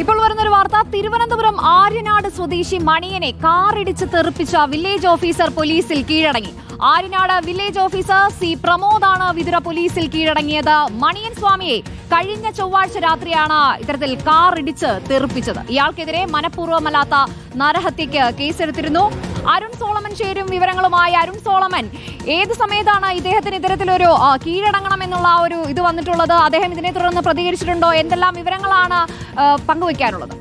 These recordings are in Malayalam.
ഇപ്പോൾ വരുന്നൊരു വാർത്ത. തിരുവനന്തപുരം ആര്യനാട് സ്വദേശി മണിയനെ കാറിടിച്ച് തെറിപ്പിച്ച വില്ലേജ് ഓഫീസർ പോലീസിൽ കീഴടങ്ങി. ആര്യനാട് വില്ലേജ് ഓഫീസർ സി പ്രമോദാണ് വിതുര പോലീസിൽ കീഴടങ്ങിയത്. മണിയൻ സ്വാമിയെ കഴിഞ്ഞ ചൊവ്വാഴ്ച രാത്രിയാണ് ഇത്തരത്തിൽ കാറിടിച്ച് തെറിപ്പിച്ചത്. ഇയാൾക്കെതിരെ മനഃപൂർവ്വമല്ലാത്ത നരഹത്യക്ക് കേസെടുത്തിരുന്നു. അരുൺ സോളമൻ ചേരും വിവരങ്ങളുമായി. അരുൺ സോളമൻ, ഏത് സമയത്താണ് ഇദ്ദേഹത്തിന് ഇത്തരത്തിലൊരു കീഴടങ്ങണമെന്നുള്ള ഒരു ഇത് വന്നിട്ടുള്ളത്? അദ്ദേഹം ഇതിനെ തുടർന്ന് പ്രതികരിച്ചിട്ടുണ്ടോ? എന്തെല്ലാം വിവരങ്ങളാണ് പങ്കുവയ്ക്കാനുള്ളത്?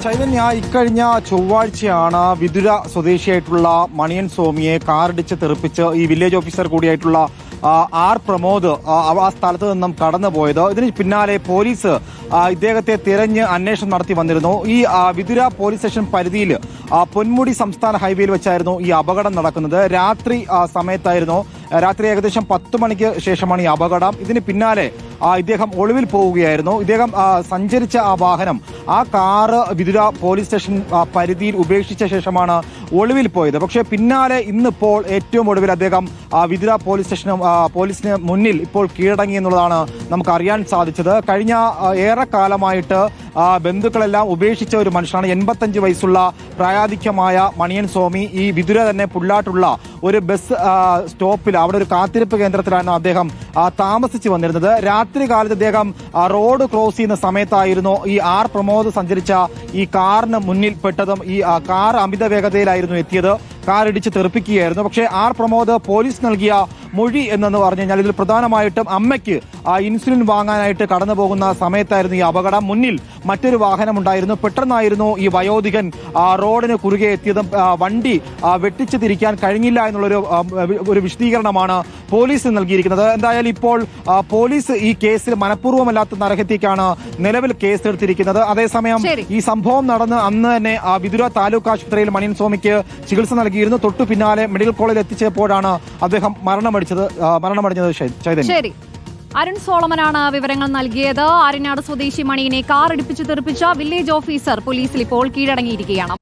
ചൈതന്യ, ഇക്കഴിഞ്ഞ ചൊവ്വാഴ്ചയാണ് വിതുര സ്വദേശിയായിട്ടുള്ള മണിയൻ സ്വാമിയെ കാറിടിച്ച് തെറിപ്പിച്ച് ഈ വില്ലേജ് ഓഫീസർ കൂടിയായിട്ടുള്ള ആർ പ്രമോദ് ആ സ്ഥലത്ത് നിന്നും കടന്നുപോയത്. ഇതിന് പിന്നാലെ പോലീസ് ഇദ്ദേഹത്തെ തിരഞ്ഞ് അന്വേഷണം നടത്തി വന്നിരുന്നു. ഈ വിതുര പോലീസ് സ്റ്റേഷൻ പരിധിയിൽ പൊന്മുടി സംസ്ഥാന ഹൈവേയിൽ വെച്ചായിരുന്നു ഈ അപകടം നടക്കുന്നത്. രാത്രി സമയത്തായിരുന്നു. രാത്രി ഏകദേശം 10 മണിക്ക് ശേഷമാണ് ഈ അപകടം. ഇതിന് പിന്നാലെ ഇദ്ദേഹം ഒളിവിൽ പോവുകയായിരുന്നു. ഇദ്ദേഹം സഞ്ചരിച്ച ആ വാഹനം, ആ കാറ് വിതുര പോലീസ് സ്റ്റേഷൻ പരിധിയിൽ ഉപേക്ഷിച്ച ശേഷമാണ് ഒളിവിൽ പോയത്. പക്ഷേ പിന്നാലെ ഇന്നിപ്പോൾ ഏറ്റവും ഒടുവിൽ അദ്ദേഹം വിതുര പോലീസിന് മുന്നിൽ ഇപ്പോൾ കീഴടങ്ങി എന്നുള്ളതാണ് നമുക്ക് അറിയാൻ സാധിച്ചത്. കഴിഞ്ഞ ഏറെക്കാലമായിട്ട് ബന്ധുക്കളെല്ലാം ഉപേക്ഷിച്ച ഒരു മനുഷ്യനാണ്. 85 വയസ്സുള്ള പ്രായാധിക്യമായ മണിയൻ സ്വാമി ഈ വിതുര തന്നെ പുള്ളാട്ടുള്ള ഒരു ബസ് സ്റ്റോപ്പിൽ അവിടെ ഒരു കാത്തിരിപ്പ് കേന്ദ്രത്തിലാണ് അദ്ദേഹം താമസിച്ചു വന്നിരുന്നത്. രാത്രി കാലത്ത് അദ്ദേഹം റോഡ് ക്രോസ് ചെയ്യുന്ന സമയത്തായിരുന്നു ഈ ആർ പ്രമോദ് സഞ്ചരിച്ച ഈ കാറിന് മുന്നിൽ പെട്ടതും. ഈ കാർ അമിത വേഗതയിലായിരുന്നു എത്തിയത്. കാർ ഇടിച്ച് തെറിപ്പിക്കുകയായിരുന്നു. പക്ഷേ ആർ പ്രമോദ് പോലീസ് നൽകിയ മൊഴി എന്നു പറഞ്ഞു കഴിഞ്ഞാൽ ഇതിൽ പ്രധാനമായിട്ടും അമ്മയ്ക്ക് ഇൻസുലിൻ വാങ്ങാനായിട്ട് കടന്നു പോകുന്ന സമയത്തായിരുന്നു ഈ അപകടം. മുന്നിൽ മറ്റൊരു വാഹനമുണ്ടായിരുന്നു. പെട്ടെന്നായിരുന്നു ഈ വയോധികൻ റോഡിന് കുറുകെ എത്തിയതും വണ്ടി വെട്ടിച്ചു തിരിക്കാൻ കഴിഞ്ഞില്ല എന്നുള്ളൊരു വിശദീകരണമാണ് പോലീസ് നൽകിയിരിക്കുന്നത്. എന്തായാലും ഇപ്പോൾ പോലീസ് ഈ കേസിൽ മനഃപൂർവ്വമല്ലാത്ത നരഹത്യക്കാണ് നിലവിൽ കേസെടുത്തിരിക്കുന്നത്. അതേസമയം ഈ സംഭവം നടന്ന് അന്ന് തന്നെ വിതുര താലൂക്ക് ആശുപത്രിയിൽ മണിയൻ സ്വാമിക്ക് ചികിത്സ നൽകിയിരുന്നു. തൊട്ടു പിന്നാലെ മെഡിക്കൽ കോളേജിൽ എത്തിച്ചപ്പോഴാണ് അദ്ദേഹം മരണമടഞ്ഞത്. ചൈതന്യ, അരുൺ സോളമനാണ് വിവരങ്ങൾ നൽകിയത്. ആര്യനാട് സ്വദേശി മണിയനെ കാറിടിപ്പിച്ച് തെറിപ്പിച്ച വില്ലേജ് ഓഫീസർ പോലീസിൽ ഇപ്പോൾ കീഴടങ്ങിയിരിക്കുകയാണ്.